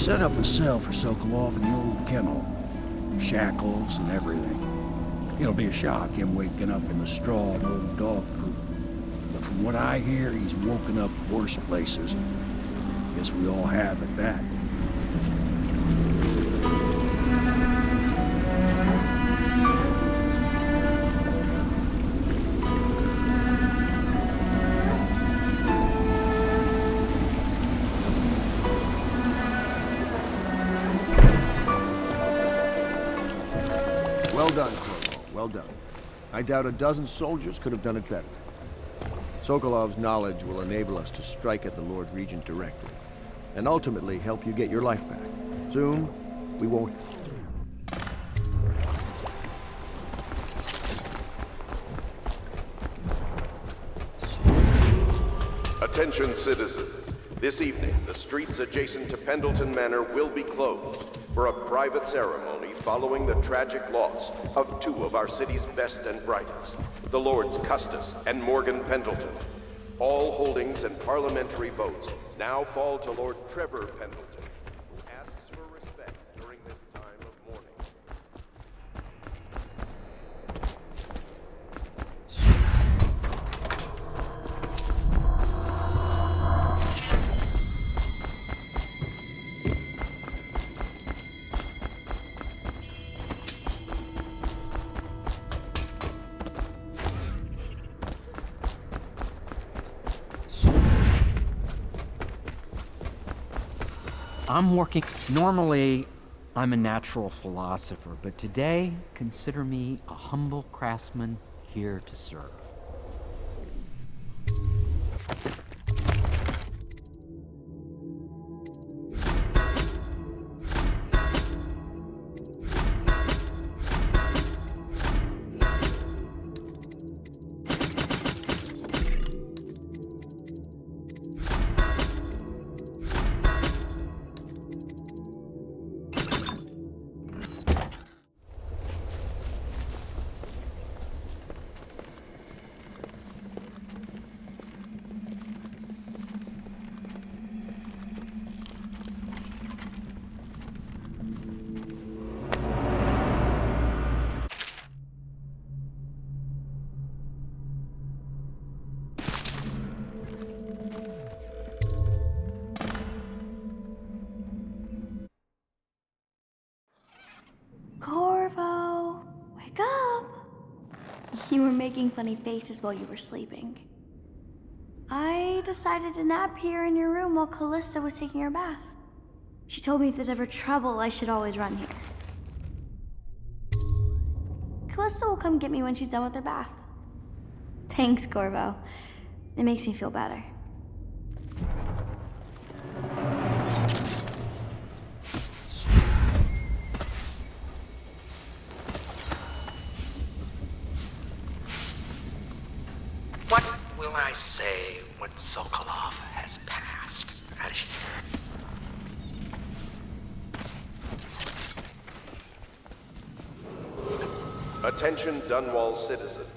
set up a cell for Sokolov in the old kennel. Shackles and everything. It'll be a shock, him waking up in the straw and old dog poop. But from what I hear, he's woken up worse places. Guess we all have at that. Well done, Corvo. Well done. I doubt a dozen soldiers could have done it better. Sokolov's knowledge will enable us to strike at the Lord Regent directly, and ultimately help you get your life back. Soon, we won't... Attention citizens. This evening, the streets adjacent to Pendleton Manor will be closed for a private ceremony following the tragic loss of two of our city's best and brightest, the Lords Custis and Morgan Pendleton. All holdings and parliamentary votes now fall to Lord Trevor Pendleton, who asks for respect during this time of mourning. I'm working. Normally, I'm a natural philosopher, but today, consider me a humble craftsman here to serve. Corvo, wake up! You were making funny faces while you were sleeping. I decided to nap here in your room while Callista was taking her bath. She told me if there's ever trouble, I should always run here. Callista will come get me when she's done with her bath. Thanks, Corvo. It makes me feel better. What will I say when Sokolov has passed? Attention Dunwall citizens.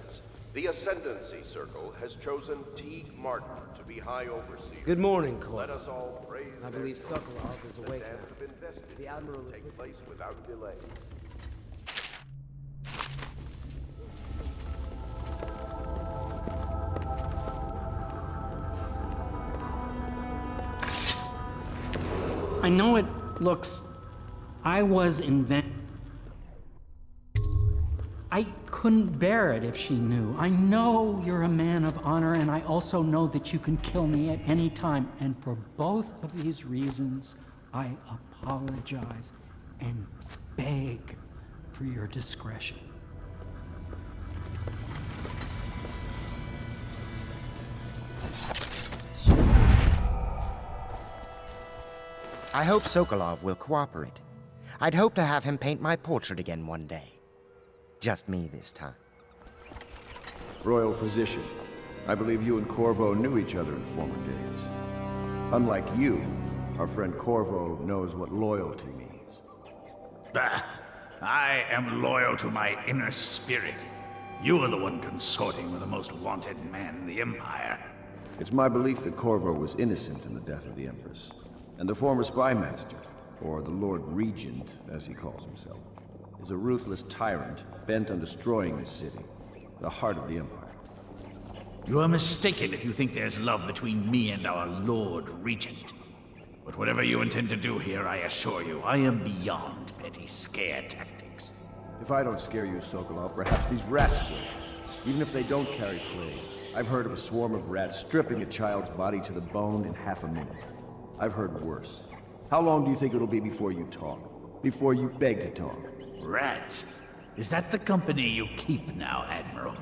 The Ascendancy Circle has chosen T. Martin to be High Overseer. Good morning, Let Corvo. us all praise I their believe souls. Sokolov is The awake dance now. of investiture The Admiral will is take with place without delay. I know it looks... I was I couldn't bear it if she knew. I know you're a man of honor, and I also know that you can kill me at any time. And for both of these reasons, I apologize and beg for your discretion. I hope Sokolov will cooperate. I'd hope to have him paint my portrait again one day. Just me this time. Royal Physician, I believe you and Corvo knew each other in former days. Unlike you, our friend Corvo knows what loyalty means. I am loyal to my inner spirit. You are the one consorting with the most wanted man in the Empire. It's my belief that Corvo was innocent in the death of the Empress, and the former spy master, or the Lord Regent, as he calls himself, is a ruthless tyrant bent on destroying this city, the heart of the Empire. You are mistaken if you think there's love between me and our Lord Regent. But whatever you intend to do here, I assure you, I am beyond petty scare tactics. If I don't scare you, Sokolov, perhaps these rats will. Even if they don't carry plague. I've heard of a swarm of rats stripping a child's body to the bone in half a minute. I've heard worse. How long do you think it'll be before you talk? Before you beg to talk? Rats? Is that the company you keep now, Admiral?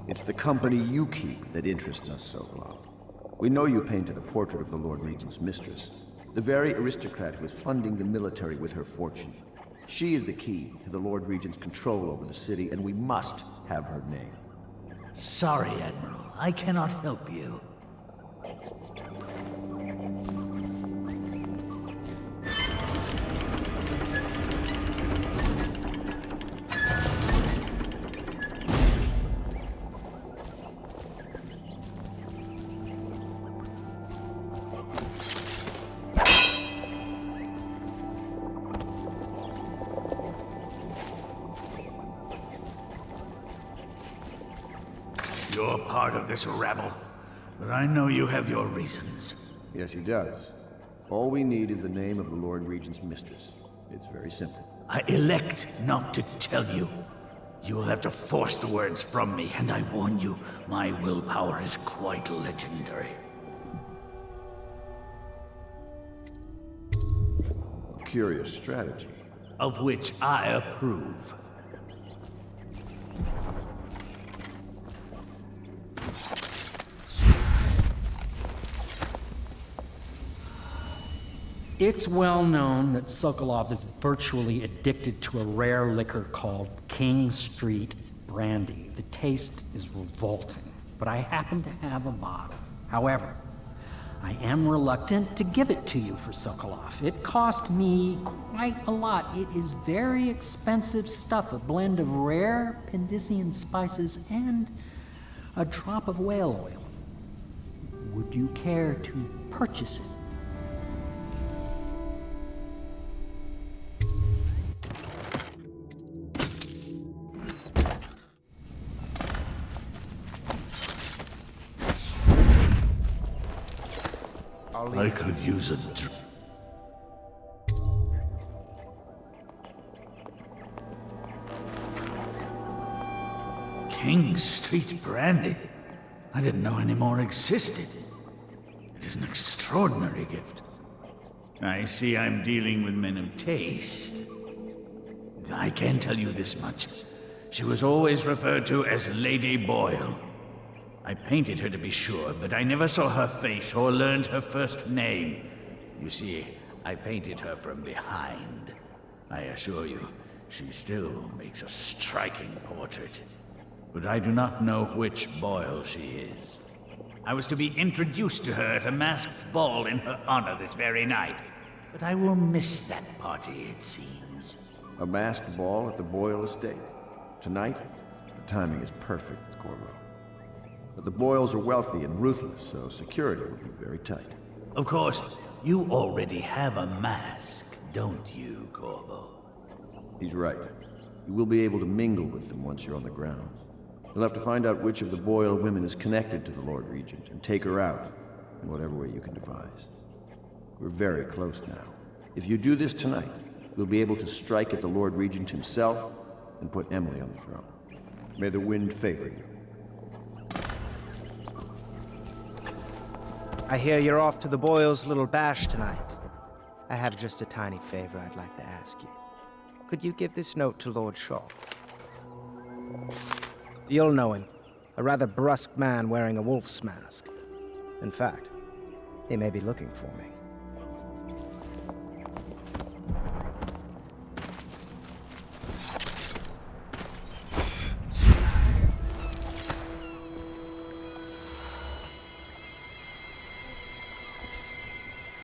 It's the company you keep that interests us, Sokolov. We know you painted a portrait of the Lord Regent's mistress, the very aristocrat who is funding the military with her fortune. She is the key to the Lord Regent's control over the city, and we must have her name. Sorry, Admiral. I cannot help you. You're part of this rabble, but I know you have your reasons. Yes, he does. All we need is the name of the Lord Regent's mistress. It's very simple. I elect not to tell you. You will have to force the words from me, and I warn you, my willpower is quite legendary. Curious strategy. Of which I approve. It's well known that Sokolov is virtually addicted to a rare liquor called King Street Brandy. The taste is revolting, but I happen to have a bottle. However, I am reluctant to give it to you for Sokolov. It cost me quite a lot. It is very expensive stuff, a blend of rare Pendician spices and a drop of whale oil. Would you care to purchase it? I could use a King Street Brandy? I didn't know any more existed. It is an extraordinary gift. I see I'm dealing with men of taste. I can tell you this much. She was always referred to as Lady Boyle. I painted her to be sure, but I never saw her face or learned her first name. You see, I painted her from behind. I assure you, she still makes a striking portrait. But I do not know which Boyle she is. I was to be introduced to her at a masked ball in her honor this very night. But I will miss that party, it seems. A masked ball at the Boyle estate. Tonight? The timing is perfect, Corvo. But the Boyles are wealthy and ruthless, so security will be very tight. Of course, you already have a mask, don't you, Corvo? He's right. You will be able to mingle with them once you're on the grounds. You'll have to find out which of the Boyle women is connected to the Lord Regent and take her out in whatever way you can devise. We're very close now. If you do this tonight, we'll be able to strike at the Lord Regent himself and put Emily on the throne. May the wind favor you. I hear you're off to the Boyles' little bash tonight. I have just a tiny favor I'd like to ask you. Could you give this note to Lord Shaw? You'll know him. A rather brusque man wearing a wolf's mask. In fact, he may be looking for me.